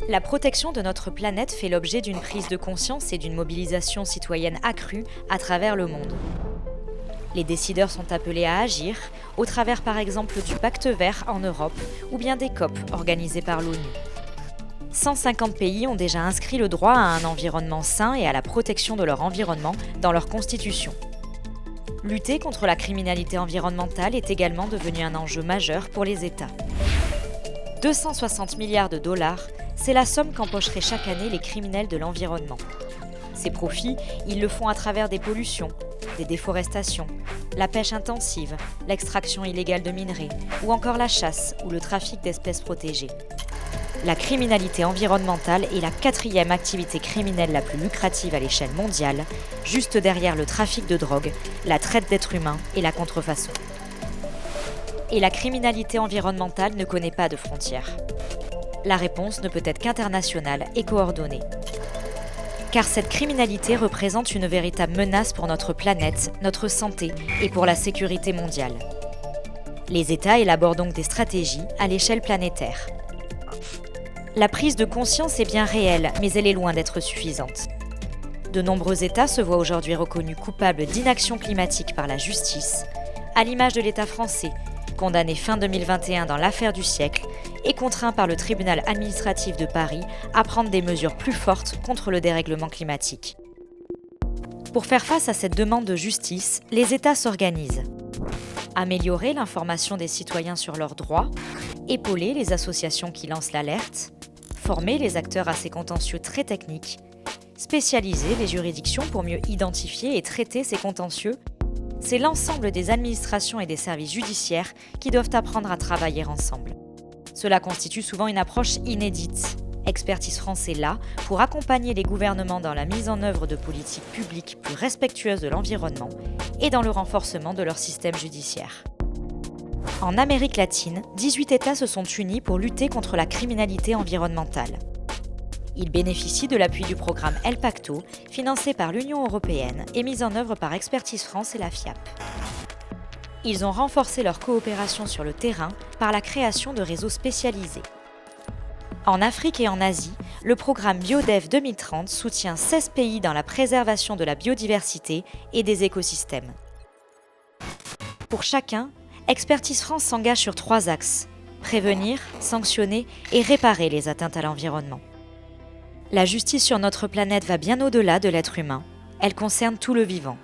La protection de notre planète fait l'objet d'une prise de conscience et d'une mobilisation citoyenne accrue à travers le monde. Les décideurs sont appelés à agir, au travers par exemple du Pacte vert en Europe ou bien des COP organisées par l'ONU. 150 pays ont déjà inscrit le droit à un environnement sain et à la protection de leur environnement dans leur constitution. Lutter contre la criminalité environnementale est également devenu un enjeu majeur pour les États. 260 milliards de dollars, c'est la somme qu'empocheraient chaque année les criminels de l'environnement. Ces profits, ils le font à travers des pollutions, des déforestations, la pêche intensive, l'extraction illégale de minerais ou encore la chasse ou le trafic d'espèces protégées. La criminalité environnementale est la 4e activité criminelle la plus lucrative à l'échelle mondiale, juste derrière le trafic de drogue, la traite d'êtres humains et la contrefaçon. Et la criminalité environnementale ne connaît pas de frontières. La réponse ne peut être qu'internationale et coordonnée. Car cette criminalité représente une véritable menace pour notre planète, notre santé et pour la sécurité mondiale. Les États élaborent donc des stratégies à l'échelle planétaire. La prise de conscience est bien réelle, mais elle est loin d'être suffisante. De nombreux États se voient aujourd'hui reconnus coupables d'inaction climatique par la justice, à l'image de l'État français, condamné fin 2021 dans l'affaire du siècle et contraint par le tribunal administratif de Paris à prendre des mesures plus fortes contre le dérèglement climatique. Pour faire face à cette demande de justice, les États s'organisent. Améliorer l'information des citoyens sur leurs droits, épauler les associations qui lancent l'alerte, former les acteurs à ces contentieux très techniques, spécialiser les juridictions pour mieux identifier et traiter ces contentieux, c'est l'ensemble des administrations et des services judiciaires qui doivent apprendre à travailler ensemble. Cela constitue souvent une approche inédite. Expertise France est là pour accompagner les gouvernements dans la mise en œuvre de politiques publiques plus respectueuses de l'environnement et dans le renforcement de leur système judiciaire. En Amérique latine, 18 États se sont unis pour lutter contre la criminalité environnementale. Ils bénéficient de l'appui du programme El Pacto, financé par l'Union européenne et mis en œuvre par Expertise France et la FIAP. Ils ont renforcé leur coopération sur le terrain par la création de réseaux spécialisés. En Afrique et en Asie, le programme BioDev 2030 soutient 16 pays dans la préservation de la biodiversité et des écosystèmes. Pour chacun, Expertise France s'engage sur 3 axes: prévenir, sanctionner et réparer les atteintes à l'environnement. La justice sur notre planète va bien au-delà de l'être humain. Elle concerne tout le vivant.